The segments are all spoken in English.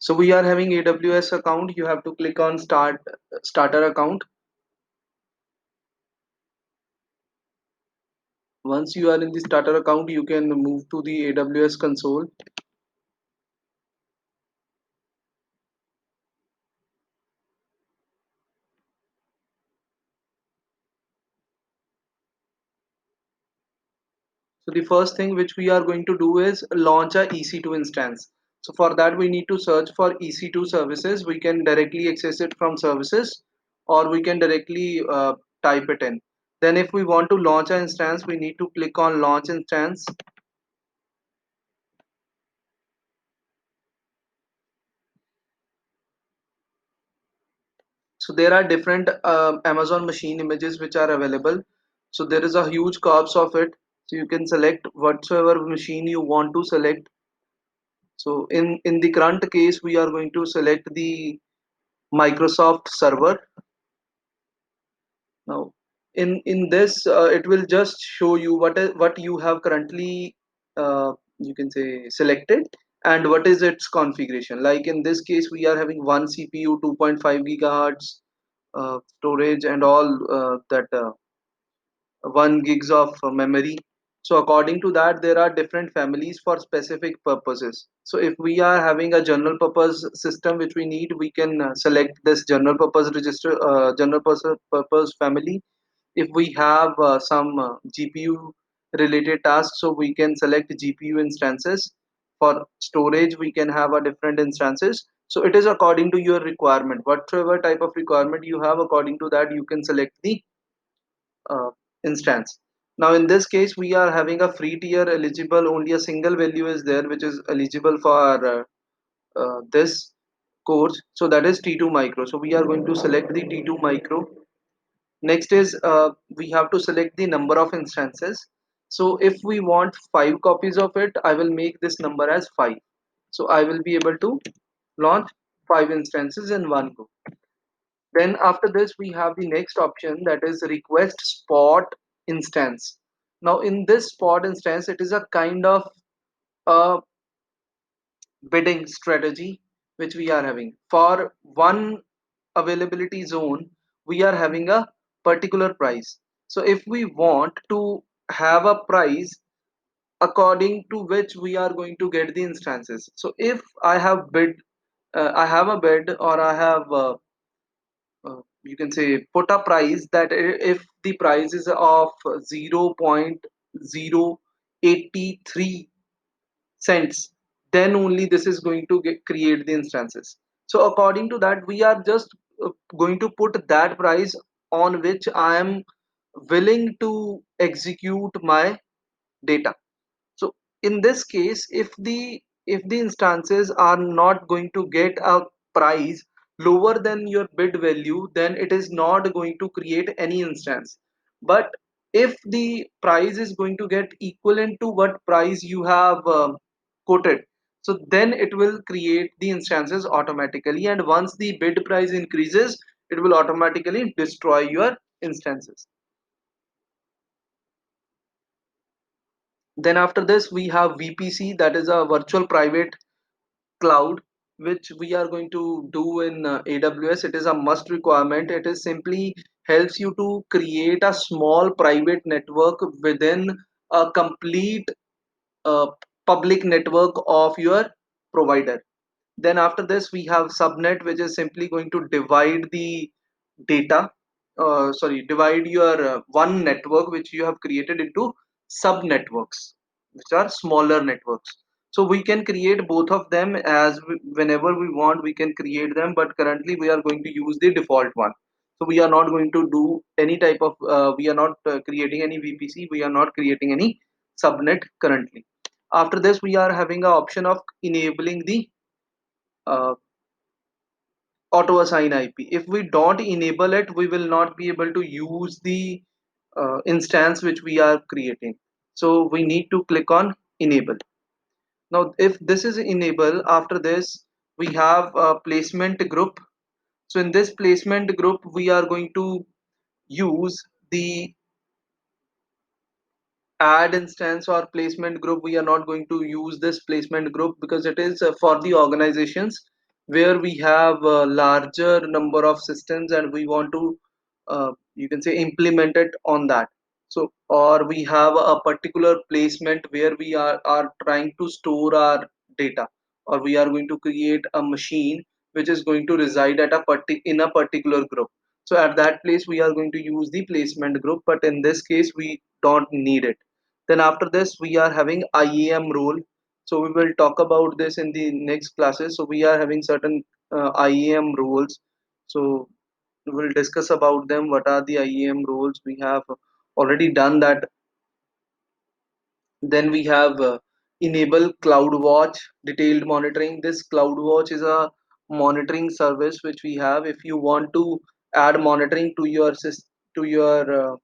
So we are having AWS account. You have to click on starter account. Once you are in the starter account, you can move to the AWS console. So the first thing which we are going to do is launch a EC2 instance. So for that we need to search for EC2 services. We can directly access it from services, or we can directly type it in. Then if we want to launch an instance, we need to click on launch instance. So there are different Amazon machine images which are available. So there is a huge corpus of it. So you can select whatsoever machine you want to select. So in the current case, we are going to select the Microsoft server. Now in this, it will just show you what you have currently, you can say, selected, and what is its configuration. Like in this case, we are having one CPU, 2.5 gigahertz storage, and all that 1 gigs of memory. So according to that, there are different families for specific purposes. So if we are having a general purpose system which we need, we can select this general purpose register, purpose family. If we have some GPU related tasks, so we can select GPU instances. For storage, we can have a different instances. So it is according to your requirement. Whatever type of requirement you have, according to that you can select the uh, instance. Now in this case, we are having a free tier eligible. Only a single value is there which is eligible for this course, so that is T2 micro. So we are going to select the T2 micro. Next is we have to select the number of instances. So if we want 5 copies of it, I will make this number as 5. So I will be able to launch 5 instances in one go. Then after this, we have the next option, that is request spot instance. Now in this spot instance, it is a kind of a bidding strategy which we are having. For one availability zone, we are having a particular price. So if we want to have a price according to which we are going to get the instances. So if I have bid, I have a bid, or I have you can say put a price that if the price is of 0.083 cents, then only this is going to create the instances. So according to that, we are just going to put that price on which I am willing to execute my data. So in this case, if the instances are not going to get a price lower than your bid value, then it is not going to create any instance. But if the price is going to get equivalent to what price you have quoted, so then it will create the instances automatically, and once the bid price increases, it will automatically destroy your instances. Then after this, we have VPC, that is a virtual private cloud, which we are going to do in AWS. It is a must requirement. It is simply helps you to create a small private network within a complete uh, public network of your provider. Then after this, we have subnet, which is simply going to divide the data, divide your one network which you have created into sub networks, which are smaller networks. So we can create both of them whenever we want, we can create them, but currently we are going to use the default one. So we are not going to do any type of, we are not creating any VPC, we are not creating any subnet currently. After this, we are having an option of enabling the uh, auto assign IP. If we don't enable it, we will not be able to use the instance which we are creating. So we need to click on enable. Now, if this is enable, after this, we have a placement group. So in this placement group, we are going to use the add instance or placement group. We are not going to use this placement group because it is for the organizations. where we have a larger number of systems and we want to you can say implement it on that. So or we have a particular placement where we are trying to store our data, or we are going to create a machine which is going to reside at in a particular group. So at that place we are going to use the placement group, but in this case we don't need it. Then after this we are having IAM role. So we will talk about this in the next classes. So we are having certain IAM roles. So we'll discuss about them. What are the IAM roles? We have already done that. Then we have enable CloudWatch detailed monitoring. This CloudWatch is a monitoring service which we have. If you want to add monitoring to your to your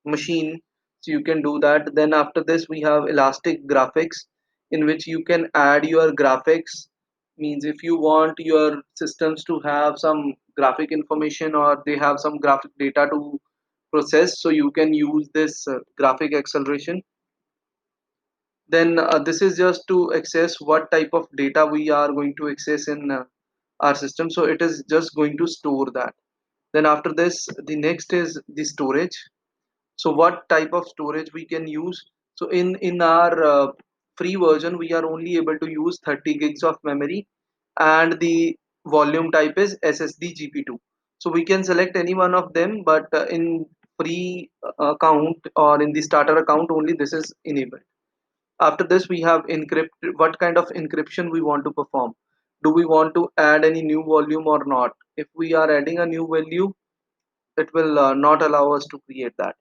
machine, so you can do that. Then after this we have elastic graphics, in which you can add your graphics. Means if you want your systems to have some graphic information, or they have some graphic data to process, so you can use this graphic acceleration. Then this is just to access what type of data we are going to access in our system, so it is just going to store that. Then after this the next is the storage. So what type of storage we can use? So in our free version we are only able to use 30 gigs of memory, and the volume type is SSD GP2. So we can select any one of them, but in free account or in the starter account only this is enabled. After this we have encrypt. What kind of encryption we want to perform? Do we want to add any new volume or not? If we are adding a new value, it will not allow us to create that.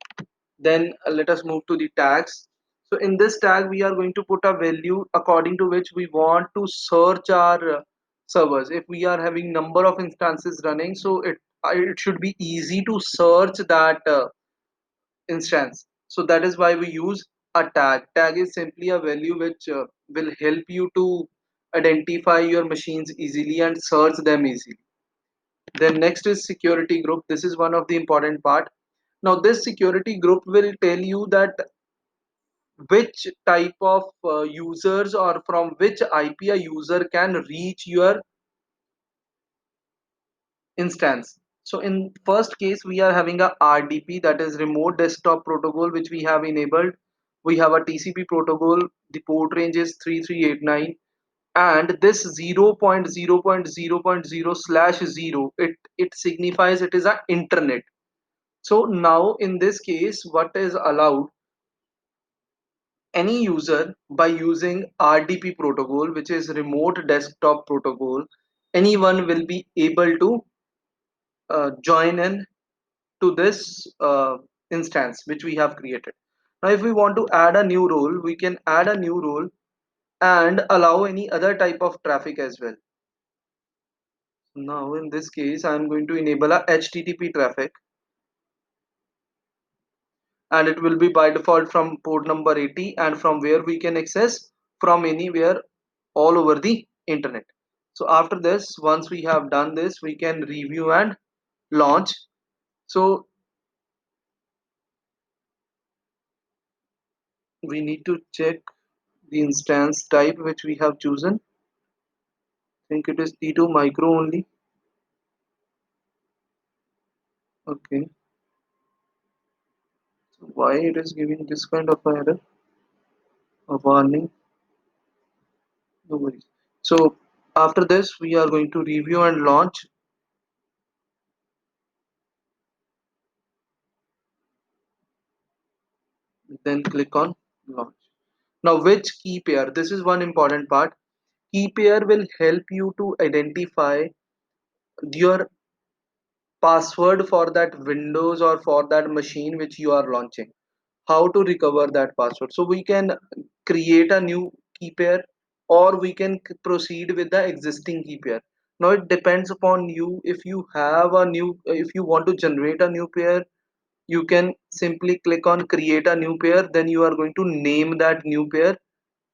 Then let us move to the tags. So in this tag we are going to put a value according to which we want to search our servers. If we are having number of instances running, so it should be easy to search that instance. So that is why we use a tag. Tag is simply a value which will help you to identify your machines easily and search them easily. Then next is security group. This is one of the important part. Now this security group will tell you that which type of users, or from which IP a user can reach your instance. So in first case we are having a RDP, that is remote desktop protocol, which we have enabled. We have a TCP protocol. The port range is 3389, and this 0.0.0.0/0, it signifies it is a internet. So now in this case what is allowed, any user by using RDP protocol, which is remote desktop protocol, anyone will be able to join in to this instance which we have created. Now if we want to add a new role, we can add a new role and allow any other type of traffic as well. Now in this case I am going to enable a HTTP traffic, and it will be by default from port number 80, and from where we can access from anywhere all over the internet. So after this, once we have done this, we can review and launch. So we need to check the instance type which we have chosen. I think it is T2 micro only. Okay, so why it is giving this kind of error, a warning? No worries. So after this we are going to review and launch. Then click on launch. Now which key pair? This is one important part. Key pair will help you to identify your password for that Windows or for that machine which you are launching. How to recover that password? So we can create a new key pair, or we can proceed with the existing key pair. Now it depends upon you. If you have a new, if you want to generate a new pair, you can simply click on create a new pair. Then you are going to name that new pair,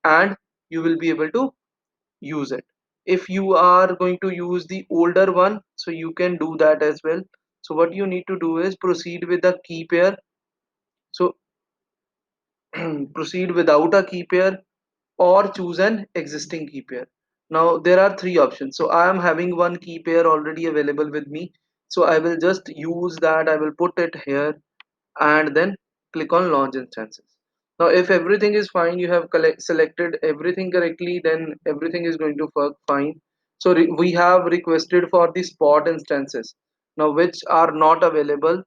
and you will be able to use it. If you are going to use the older one, so you can do that as well. So what you need to do is proceed with the key pair. So proceed without a key pair, or choose an existing key pair. Now there are three options. So I am having one key pair already available with me. So I will just use that. I will put it here and then click on launch instances. Now if everything is fine, you have selected everything correctly, then everything is going to work fine. So we have requested for the spot instances now, which are not available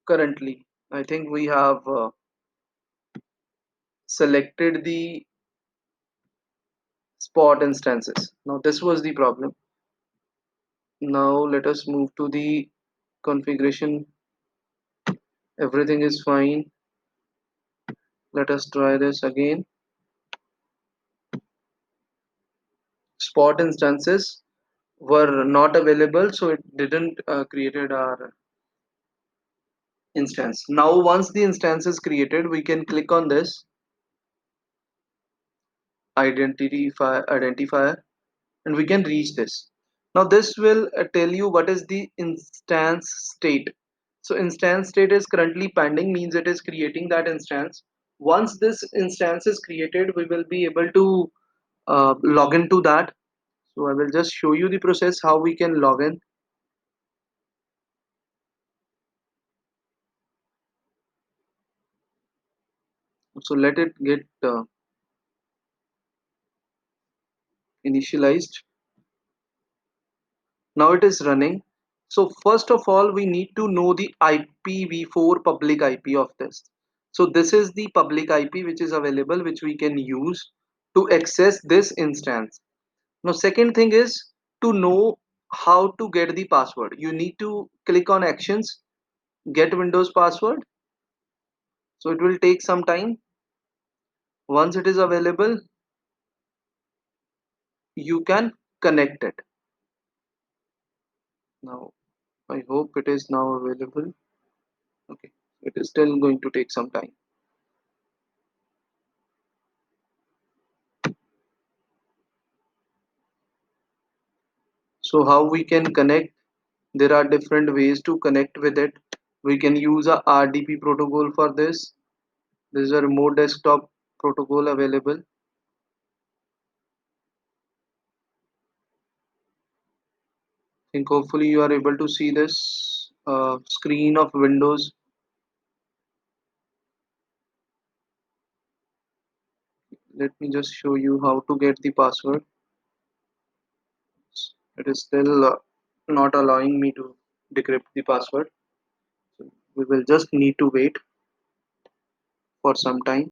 currently. I think we have selected the spot instances. Now this was the problem. Now let us move to the configuration. Everything is fine. Let us try this again. Spot instances were not available, so it didn't created our instance. Now once the instance is created, we can click on this identifier and we can reach this. Now this will tell you what is the instance state. So instance state is currently pending, means it is creating that instance. Once this instance is created, we will be able to log into that. So I will just show you the process how we can log in. So let it get initialized. Now it is running. So first of all, we need to know the IPv4 public IP of this. So this is the public IP which is available, which we can use to access this instance. Now second thing is to know how to get the password. You need to click on actions, get Windows password. So it will take some time. Once it is available, you can connect it. Now I hope it is now available. Okay, it is still going to take some time. So how we can connect? There are different ways to connect with it. We can use a RDP protocol for this. There is a remote desktop protocol available. I think hopefully you are able to see this screen of Windows. Let me just show you how to get the password. It is still not allowing me to decrypt the password. So we will just need to wait for some time.